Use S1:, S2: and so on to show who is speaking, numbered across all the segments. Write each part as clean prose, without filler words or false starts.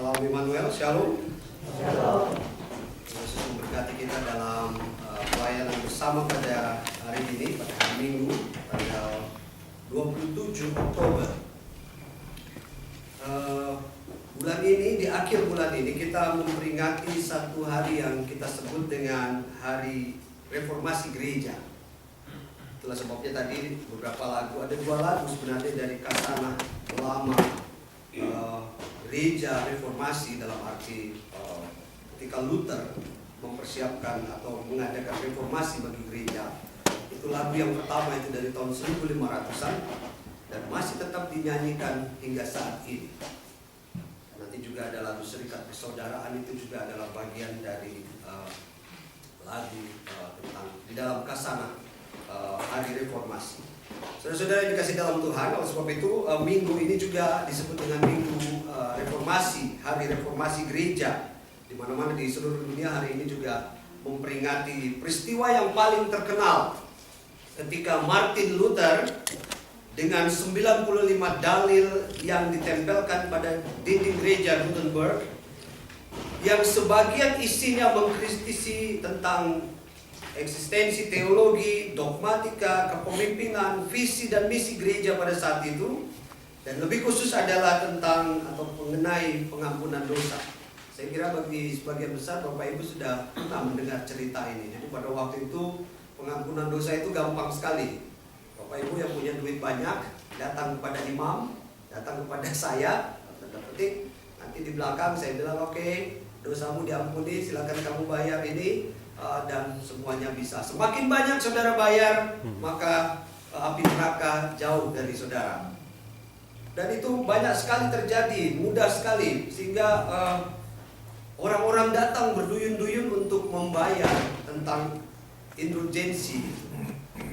S1: Salam Immanuel, Shalom.
S2: Shalom.
S1: Yesus memberkati kita dalam pelayanan bersama pada hari ini, pada hari Minggu, tanggal 27 Oktober. Bulan ini, di akhir bulan ini kita memperingati satu hari yang kita sebut dengan Hari Reformasi Gereja. Itulah sebabnya tadi beberapa lagu, ada 2 lagu sebenarnya dari Kasana Lama Gereja Reformasi, dalam arti ketika Luther mempersiapkan atau mengadakan reformasi bagi gereja. Itu lagu yang pertama, itu dari tahun 1500-an dan masih tetap dinyanyikan hingga saat ini. Nanti juga ada lagu Serikat Persaudaraan, itu juga adalah bagian dari lagu tentang di dalam Kasana Hari Reformasi. Saudara-saudara yang dikasih dalam Tuhan, oleh sebab itu minggu ini juga disebut dengan Minggu Reformasi, Hari Reformasi Gereja. Di mana-mana di seluruh dunia hari ini juga memperingati peristiwa yang paling terkenal ketika Martin Luther dengan 95 dalil yang ditempelkan pada dinding gereja Gutenberg, yang sebagian isinya mengkritisi tentang eksistensi teologi, dogmatika, kepemimpinan, visi dan misi gereja pada saat itu, dan lebih khusus adalah tentang atau mengenai pengampunan dosa. Saya kira bagi sebagian besar Bapak Ibu sudah pernah mendengar cerita ini. Jadi pada waktu itu pengampunan dosa itu gampang sekali. Bapak Ibu yang punya duit banyak datang kepada imam, datang kepada saya, tanda petik, nanti di belakang saya bilang oke, dosamu diampuni, silakan kamu bayar ini. Dan semuanya bisa. Semakin banyak saudara bayar, maka api neraka jauh dari saudara. Dan itu banyak sekali terjadi, mudah sekali, sehingga orang-orang datang berduyun-duyun untuk membayar tentang indulgensi.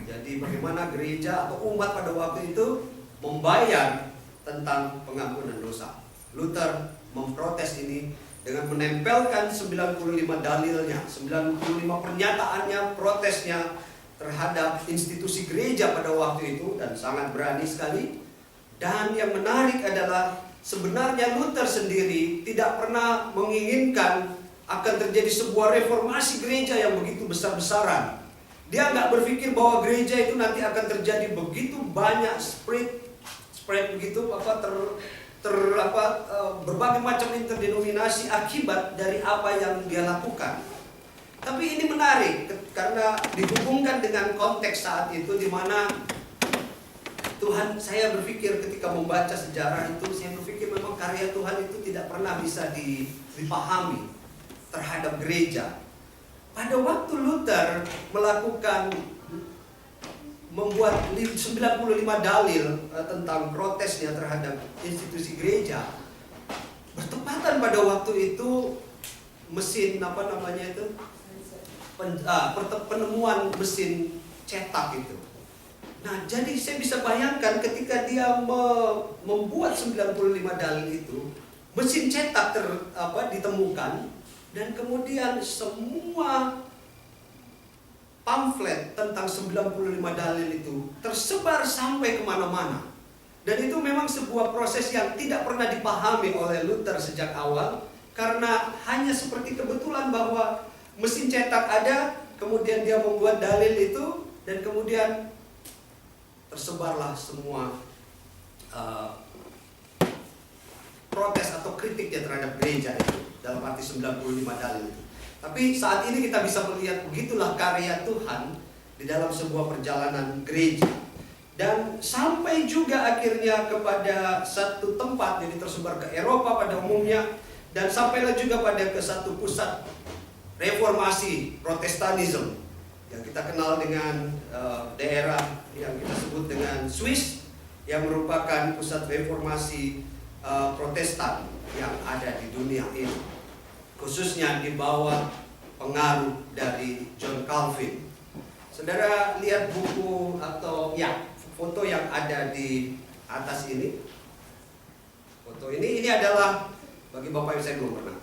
S1: Jadi bagaimana gereja atau umat pada waktu itu membayar tentang pengampunan dosa. Luther memprotes ini dengan menempelkan 95 dalilnya, 95 pernyataannya, protesnya terhadap institusi gereja pada waktu itu, dan sangat berani sekali. Dan yang menarik adalah sebenarnya Luther sendiri tidak pernah menginginkan akan terjadi sebuah reformasi gereja yang begitu besar-besaran. Dia nggak berpikir bahwa gereja itu nanti akan terjadi begitu banyak spread begitu berbagai macam interdenominasi akibat dari apa yang dia lakukan. Tapi ini menarik karena dihubungkan dengan konteks saat itu, di mana Tuhan, saya berpikir ketika membaca sejarah itu, saya berpikir memang karya Tuhan itu tidak pernah bisa dipahami terhadap gereja. Pada waktu Luther membuat 95 dalil tentang protesnya terhadap institusi gereja, bertepatan pada waktu itu mesin penemuan mesin cetak itu. Nah, jadi saya bisa bayangkan ketika dia membuat 95 dalil itu, mesin cetak ditemukan, dan kemudian semua pamflet tentang 95 dalil itu tersebar sampai kemana-mana. Dan itu memang sebuah proses yang tidak pernah dipahami oleh Luther sejak awal, karena hanya seperti kebetulan bahwa mesin cetak ada, kemudian dia membuat dalil itu, dan kemudian tersebarlah semua protes atau kritiknya terhadap gereja itu, dalam arti 95 dalil itu. Tapi saat ini kita bisa melihat begitulah karya Tuhan di dalam sebuah perjalanan gereja. Dan sampai juga akhirnya kepada satu tempat, jadi tersebar ke Eropa pada umumnya, dan sampailah juga pada ke satu pusat reformasi Protestanisme yang kita kenal dengan daerah yang kita sebut dengan Swiss, yang merupakan pusat reformasi Protestan yang ada di dunia ini, khususnya di bawah pengaruh dari John Calvin. Saudara lihat buku atau foto yang ada di atas ini. Foto ini adalah bagi Bapak Ibu, saya belum pernah.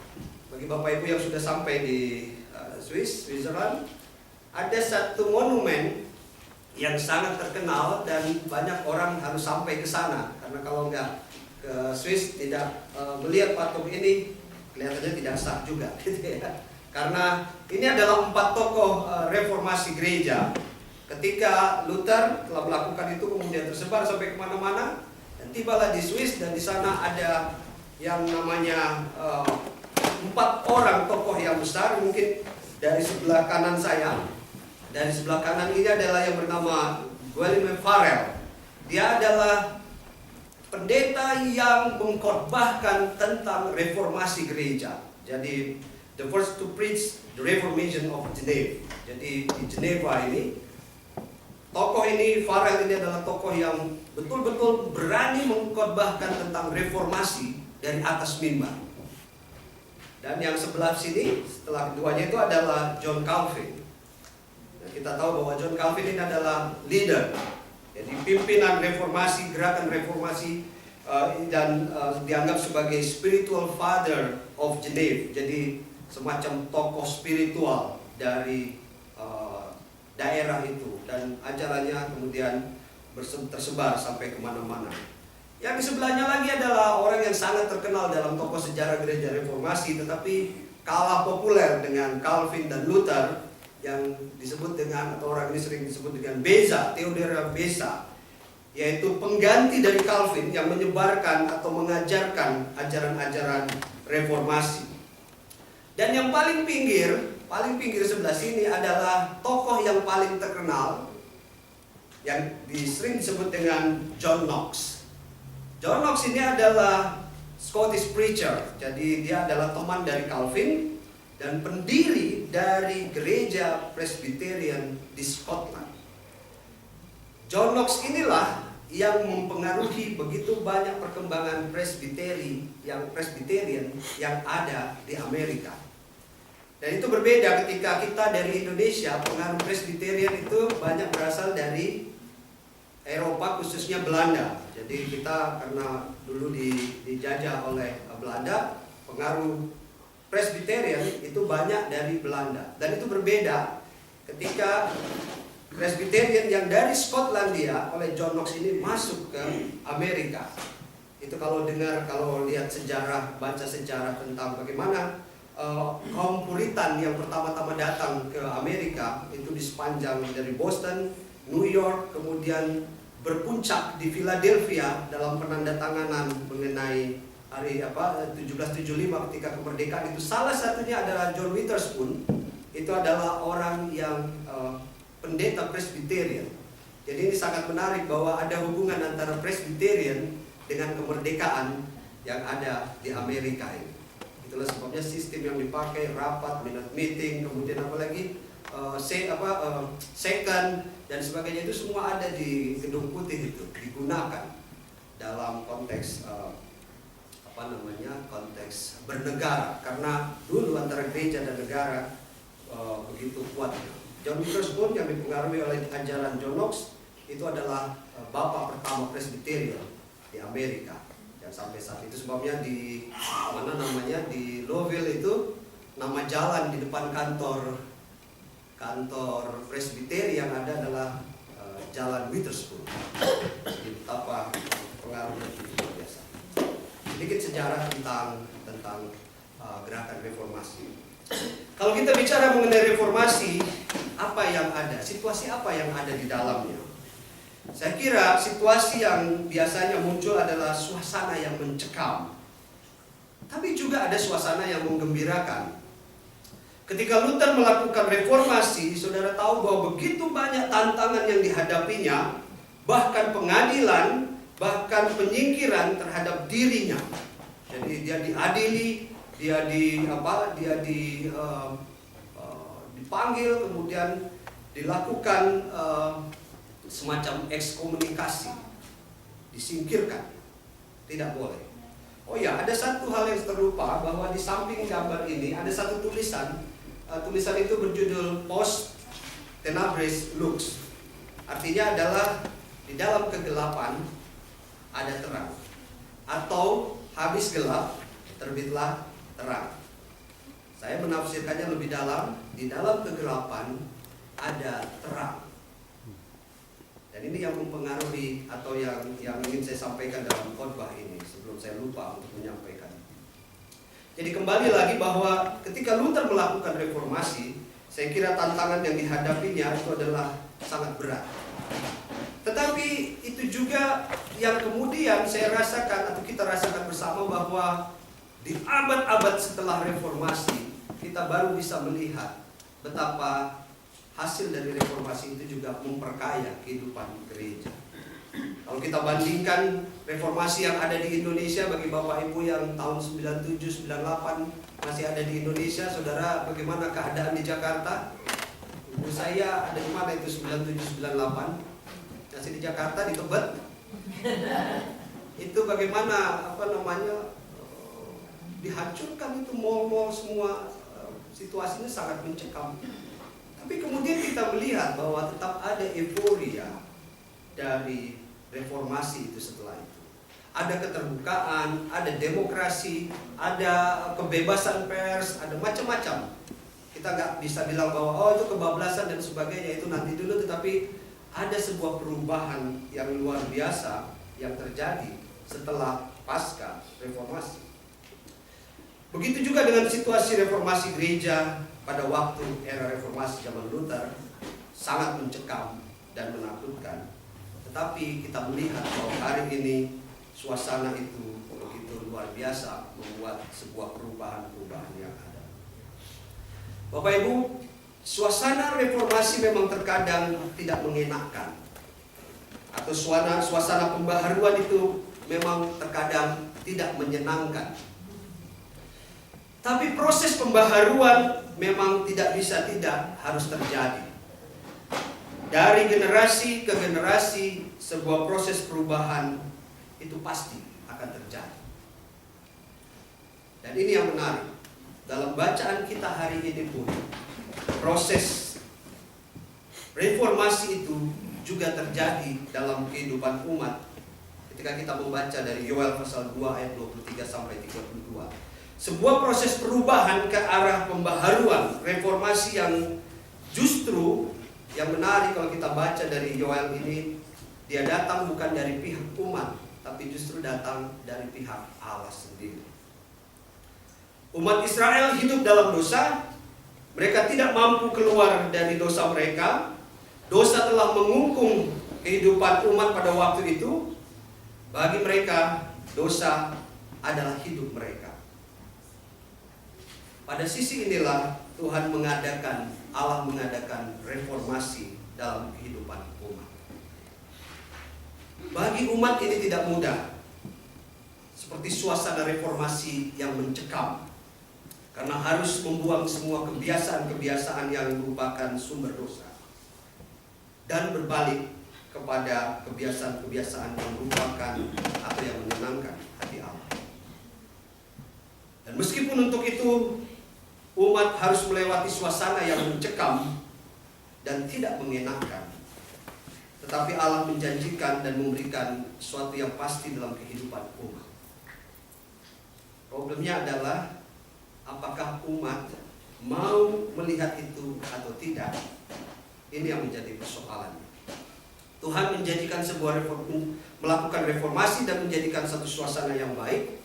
S1: Bagi Bapak Ibu yang sudah sampai di Switzerland, ada satu monumen yang sangat terkenal dan banyak orang harus sampai ke sana, karena kalau nggak ke Swiss tidak melihat patung ini, kelihatannya tidak sah juga, gitu ya. Karena ini adalah 4 tokoh reformasi gereja. Ketika Luther telah melakukan itu, kemudian tersebar sampai kemana-mana, dan tibalah di Swiss, dan di sana ada yang namanya 4 orang tokoh yang besar. Mungkin dari sebelah kanan saya, dari sebelah kanan ini adalah yang bernama William Farel. Dia adalah pendeta yang mengkhotbahkan tentang reformasi gereja. Jadi the first to preach the Reformation of Geneva. Jadi di Geneva ini, tokoh ini, Farel ini adalah tokoh yang betul-betul berani mengkhotbahkan tentang reformasi dari atas mimbar. Dan yang sebelah sini, setelah keduanya itu adalah John Calvin. Dan kita tahu bahwa John Calvin ini adalah leader, jadi pimpinan reformasi, gerakan reformasi, dan dianggap sebagai spiritual father of Geneva. Jadi semacam tokoh spiritual dari daerah itu, dan ajarannya kemudian tersebar sampai kemana-mana. Yang di sebelahnya lagi adalah orang yang sangat terkenal dalam tokoh sejarah gereja reformasi, tetapi kalah populer dengan Calvin dan Luther, yang disebut dengan, atau orang ini sering disebut dengan Beza, Theodore Beza, yaitu pengganti dari Calvin yang menyebarkan atau mengajarkan ajaran-ajaran reformasi. Dan yang paling pinggir sebelah sini adalah tokoh yang paling terkenal, yang sering disebut dengan John Knox. John Knox ini adalah Scottish preacher, jadi dia adalah teman dari Calvin dan pendiri dari gereja Presbyterian di Scotland. John Knox inilah yang mempengaruhi begitu banyak perkembangan Presbyterian yang ada di Amerika. Dan itu berbeda ketika kita dari Indonesia. Pengaruh Presbyterian itu banyak berasal dari Eropa, khususnya Belanda. Jadi kita karena dulu dijajah oleh Belanda, pengaruh Presbyterian itu banyak dari Belanda. Dan itu berbeda ketika Presbyterian yang dari Skotlandia oleh John Knox ini masuk ke Amerika. Itu kalau lihat sejarah, baca sejarah tentang bagaimana kaum Puritan yang pertama-tama datang ke Amerika itu di sepanjang dari Boston, New York, kemudian berpuncak di Philadelphia dalam penandatanganan mengenai hari 1775 ketika kemerdekaan. Itu salah satunya adalah John Witherspoon. Itu adalah orang yang pendeta Presbyterian. Jadi ini sangat menarik bahwa ada hubungan antara Presbyterian dengan kemerdekaan yang ada di Amerika ini. Itulah sebabnya sistem yang dipakai, rapat, minute meeting, kemudian apalagi second dan sebagainya, itu semua ada di Gedung Putih, itu digunakan dalam konteks konteks bernegara, karena dulu antara gereja dan negara begitu kuat. John Witherspoon yang dipengaruhi oleh ajaran John Knox itu adalah bapak pertama Presbyterian di Amerika. Dan sampai saat itu sebabnya di di Louisville itu nama jalan di depan kantor Presbyterian yang ada adalah Jalan Witherspoon. Jadi betapa pengaruhnya itu luar biasa. Sedikit sejarah tentang gerakan reformasi. Kalau kita bicara mengenai reformasi, apa yang ada? Situasi apa yang ada di dalamnya? Saya kira situasi yang biasanya muncul adalah suasana yang mencekam. Tapi juga ada suasana yang menggembirakan. Ketika Luther melakukan reformasi, saudara tahu bahwa begitu banyak tantangan yang dihadapinya, bahkan pengadilan, bahkan penyingkiran terhadap dirinya. Jadi dia diadili, dia dipanggil, kemudian dilakukan semacam ekskomunikasi, disingkirkan, tidak boleh. Oh ya, ada satu hal yang terlupa, bahwa di samping gambar ini ada satu tulisan. Tulisan itu berjudul Post Tenebris Lux. Artinya adalah di dalam kegelapan ada terang, atau habis gelap terbitlah terang. Saya menafsirkannya lebih dalam, di dalam kegelapan ada terang. Dan ini yang mempengaruhi atau yang ingin saya sampaikan dalam khotbah ini sebelum saya lupa untuk menyampaikan. Jadi kembali lagi bahwa ketika Luther melakukan reformasi, saya kira tantangan yang dihadapinya itu adalah sangat berat. Tetapi itu juga yang kemudian saya rasakan atau kita rasakan bersama, bahwa di abad-abad setelah reformasi kita baru bisa melihat betapa hasil dari reformasi itu juga memperkaya kehidupan gereja. Kalau kita bandingkan reformasi yang ada di Indonesia, bagi Bapak Ibu yang tahun 97, 98 masih ada di Indonesia, saudara, bagaimana keadaan di Jakarta? Ibu saya ada di mana itu 97, 98? Masih di Jakarta, di Tebet. Itu bagaimana dihancurkan itu mal-mal semua, situasinya sangat mencekam. Tapi kemudian kita melihat bahwa tetap ada euforia dari reformasi itu setelah itu. Ada keterbukaan, ada demokrasi, ada kebebasan pers, ada macam-macam. Kita nggak bisa bilang bahwa oh itu kebablasan dan sebagainya, itu nanti dulu, tetapi ada sebuah perubahan yang luar biasa yang terjadi setelah pasca reformasi. Begitu juga dengan situasi reformasi gereja pada waktu era reformasi zaman Luther, sangat mencekam dan menakutkan. Tetapi kita melihat bahwa hari ini suasana itu begitu luar biasa, membuat sebuah perubahan-perubahan yang ada. Bapak Ibu, suasana reformasi memang terkadang tidak mengenakan, atau suasana pembaharuan itu memang terkadang tidak menyenangkan. Tapi proses pembaharuan memang tidak bisa tidak harus terjadi. Dari generasi ke generasi, sebuah proses perubahan itu pasti akan terjadi. Dan ini yang menarik. Dalam bacaan kita hari ini pun, proses reformasi itu juga terjadi dalam kehidupan umat. Ketika kita membaca dari Yoel pasal 2 ayat 23 sampai 32. Sebuah proses perubahan ke arah pembaharuan, reformasi yang justru yang menarik kalau kita baca dari Yoel ini, dia datang bukan dari pihak umat, tapi justru datang dari pihak Allah sendiri. Umat Israel hidup dalam dosa, mereka tidak mampu keluar dari dosa mereka. Dosa telah mengungkung kehidupan umat pada waktu itu. Bagi mereka, dosa adalah hidup mereka. Pada sisi inilah Allah mengadakan reformasi dalam kehidupan umat. Bagi umat ini tidak mudah, seperti suasana reformasi yang mencekam, karena harus membuang semua kebiasaan-kebiasaan yang merupakan sumber dosa, dan berbalik kepada kebiasaan-kebiasaan yang merupakan atau yang menyenangkan hati Allah. Dan meskipun untuk itu umat harus melewati suasana yang mencekam dan tidak mengenakan, tetapi Allah menjanjikan dan memberikan sesuatu yang pasti dalam kehidupan umat. Problemnya adalah apakah umat mau melihat itu atau tidak? Ini yang menjadi persoalannya. Tuhan menjadikan melakukan reformasi dan menjadikan satu suasana yang baik.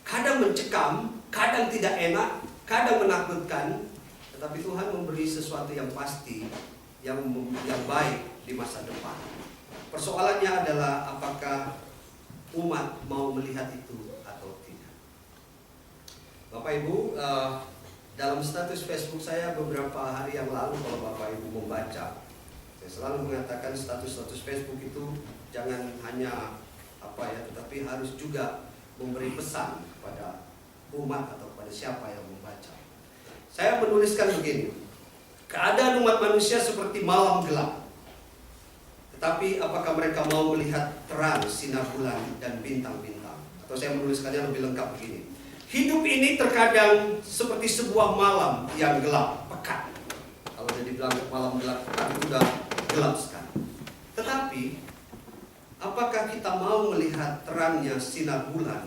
S1: Kadang mencekam, kadang tidak enak, kadang menakutkan, tetapi Tuhan memberi sesuatu yang pasti, yang baik di masa depan. Persoalannya adalah apakah umat mau melihat itu atau tidak. Bapak Ibu, dalam status Facebook saya beberapa hari yang lalu, kalau Bapak Ibu membaca, saya selalu mengatakan status-status Facebook itu jangan hanya tetapi harus juga memberi pesan kepada umat atau kepada siapa yang membaca. Saya menuliskan begini: keadaan umat manusia seperti malam gelap. Tetapi apakah mereka mau melihat terang sinar bulan dan bintang-bintang? Atau saya menuliskannya lebih lengkap begini: hidup ini terkadang seperti sebuah malam yang gelap, pekat. Kalau dia dibilang malam gelap pekat, itu sudah gelap sekali. Tetapi apakah kita mau melihat terangnya sinar bulan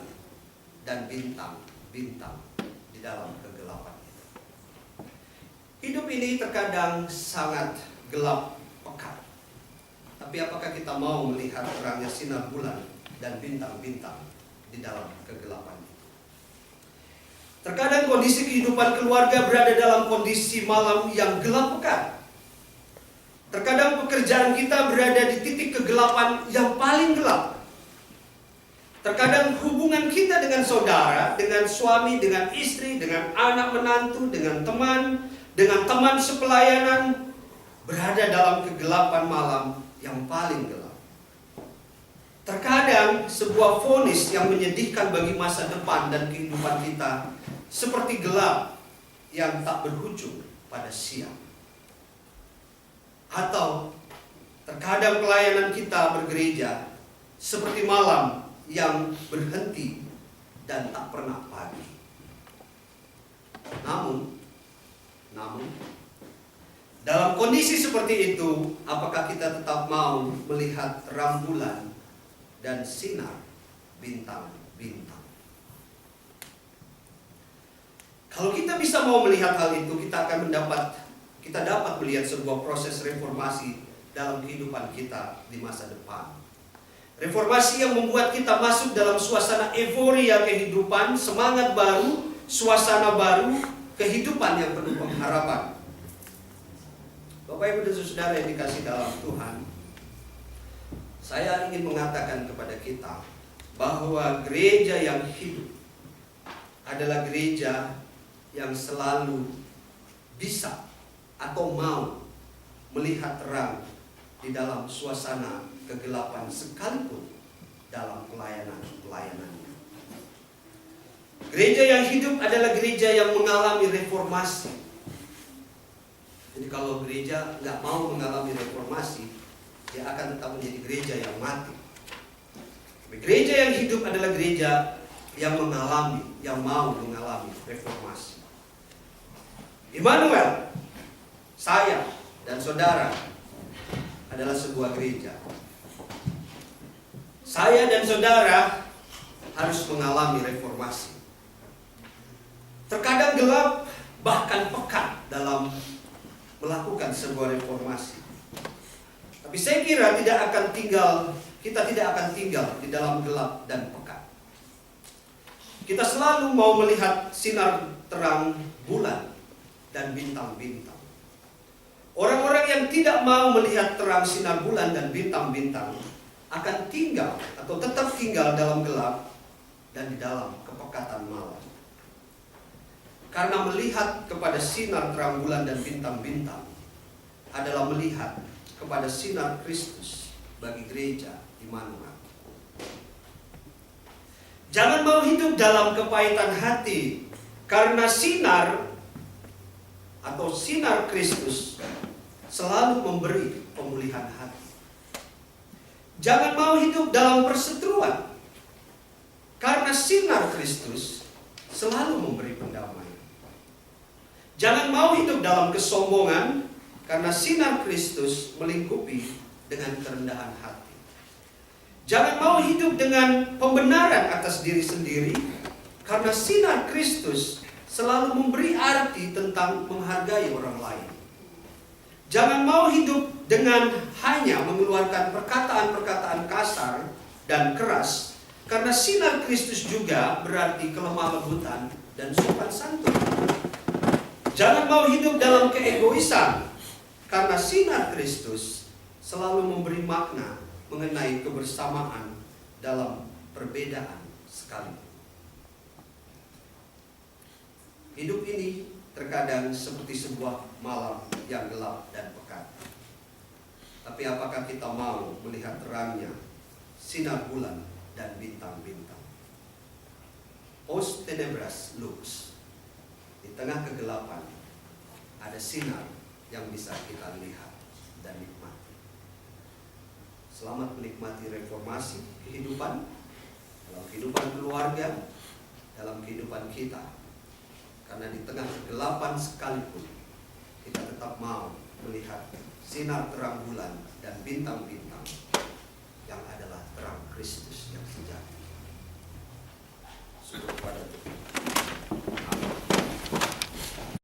S1: dan bintang-bintang di dalam kegelapan itu? Hidup ini terkadang sangat gelap, pekat. Tapi apakah kita mau melihat terangnya sinar bulan dan bintang-bintang di dalam kegelapan itu? Terkadang kondisi kehidupan keluarga berada dalam kondisi malam yang gelap pekat. Terkadang pekerjaan kita berada di titik kegelapan yang paling gelap. Terkadang hubungan kita dengan saudara, dengan suami, dengan istri, dengan anak menantu, dengan teman sepelayanan berada dalam kegelapan malam yang paling gelap. Terkadang sebuah vonis yang menyedihkan bagi masa depan dan kehidupan kita seperti gelap yang tak berujung pada siang. Atau terkadang pelayanan kita bergereja seperti malam yang berhenti dan tak pernah pagi. Namun dalam kondisi seperti itu, apakah kita tetap mau melihat terang bulan dan sinar bintang-bintang? Kalau kita bisa mau melihat hal itu, kita dapat melihat sebuah proses reformasi dalam kehidupan kita di masa depan. Reformasi yang membuat kita masuk dalam suasana euforia kehidupan, semangat baru, suasana baru, kehidupan yang penuh pengharapan. Bapak Ibu dan Saudara yang dikasih dalam Tuhan, saya ingin mengatakan kepada kita bahwa gereja yang hidup adalah gereja yang selalu bisa atau mau melihat terang di dalam suasana kegelapan sekalipun dalam pelayanannya. Gereja yang hidup adalah gereja yang mengalami reformasi. Jadi kalau gereja nggak mau mengalami reformasi, dia akan tetap menjadi gereja yang mati. Gereja yang hidup adalah gereja yang mau mengalami reformasi. Immanuel, saya dan saudara adalah sebuah gereja. Saya dan saudara harus mengalami reformasi. Terkadang gelap, bahkan pekat dalam melakukan sebuah reformasi. Tapi saya kira kita tidak akan tinggal di dalam gelap dan pekat. Kita selalu mau melihat sinar terang bulan dan bintang-bintang. Orang-orang yang tidak mau melihat terang sinar bulan dan bintang-bintang akan tinggal atau tetap tinggal dalam gelap dan di dalam kepekatan malam. Karena melihat kepada sinar terang bulan dan bintang-bintang adalah melihat kepada sinar Kristus bagi gereja Immanuel. Jangan mau hidup dalam kepahitan hati, karena sinar Kristus selalu memberi pemulihan hati. Jangan mau hidup dalam perseteruan, karena sinar Kristus selalu memberi pendamaian. Jangan mau hidup dalam kesombongan, karena sinar Kristus melingkupi dengan kerendahan hati. Jangan mau hidup dengan pembenaran atas diri sendiri, karena sinar Kristus selalu memberi arti tentang menghargai orang lain. Jangan mau hidup dengan hanya mengeluarkan perkataan-perkataan kasar dan keras, karena sinar Kristus juga berarti kelemah lembutan dan sopan santun. Jangan mau hidup dalam keegoisan, karena sinar Kristus selalu memberi makna mengenai kebersamaan dalam perbedaan sekalipun. Hidup ini terkadang seperti sebuah malam yang gelap dan pekat. Tapi apakah kita mau melihat terangnya sinar bulan dan bintang-bintang? Post tenebras lux. Di tengah kegelapan ada sinar yang bisa kita lihat dan nikmati. Selamat menikmati reformasi kehidupan, dalam kehidupan keluarga, dalam kehidupan kita. Karena di tengah kegelapan sekalipun, kita tetap mau melihat sinar terang bulan dan bintang-bintang yang adalah terang Kristus yang sejati. Syukur kepada Tuhan.